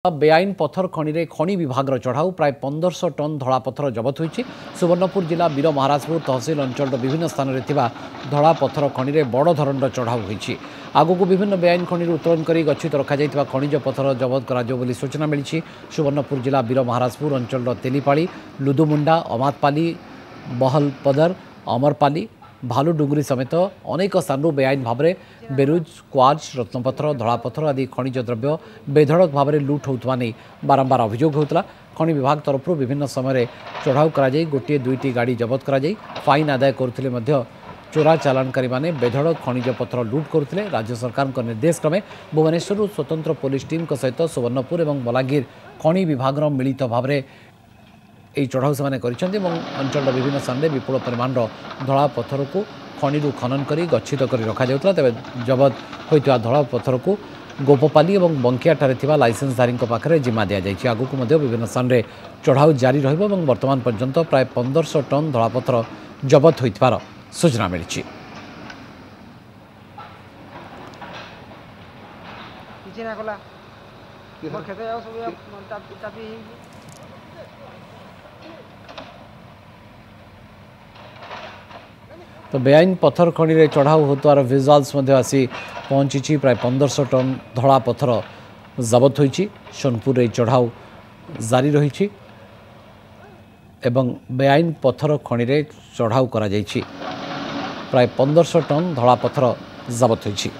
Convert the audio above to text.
बेआईन पत्थर खनि रे खनि विभाग चढ़ाऊ प्राय 1500 टन धड़ा पत्थर जबत होती। सुवर्णपुर जिला वीर महाराजपुर तहसिल अंचल विभिन्न स्थान में धड़ा पत्थर खनि रे बड़ धरण चढ़ाऊ होती। आगक विभिन्न बेआईन खनि उत्तोलन कर गच्छित रखा खनिज पत्थर जबत कर सूचना मिली। सुवर्णपुर जिला वीर महाराजपुर अंचल तेलीपाड़ी, लुदुमुंडा, अमातपाली, बहलपदर, अमरपाली, भालुडुंगरी समेत अनेक स्थान बेआईन भाव में बेरुज, क्वार्ज, रत्नपत्थर, धड़ापत्थर आदि खनिज द्रव्य बेधड़क भाव में लुट होता नहीं बारंबार अभियोग होता। खनि विभाग तरफ विभिन्न समय चढ़ाऊ कर गोटे दुईटी गाड़ी जबत कर फाइन आदाय करुले चोरा चालानकारी माने बेधड़क खनिज पत्थर लुट करुले। राज्य सरकार निर्देश क्रमे भुवनेश्वर स्वतंत्र पुलिस टीम सहित सुवर्णपुर और बलांगीर खनि विभाग मिलित भाव में यह चढ़ाऊ से अंचल विभिन्न स्थान में विपुल परिमाण धड़ा पत्थर को खनि खनन कर गच्छित कर रखा तेज जबत होता धड़ा पत्थर को गोपपाली और बंकियाठारे लाइसेंसधारी पाखे जिम्मा दि जाए। आगक विभिन्न स्थान में चढ़ाऊ जारी वर्तमान पर्यंत प्राय 1500 टन धड़ा पत्थर जबत होइथिबार सूचना मिली। तो बेआईन पत्थर खनि रे चढ़ाऊ होतार विजुअल्स आसी पहुंची। प्राय 1500 टन धड़ा पत्थर जबत होइछि। सोनपुर रे चढ़ाऊ जारी रही एवं बेआईन पत्थर खनि रे चढ़ाऊ करा जाइछि। प्राय 1500 टन धड़ा पत्थर जबत होइछि।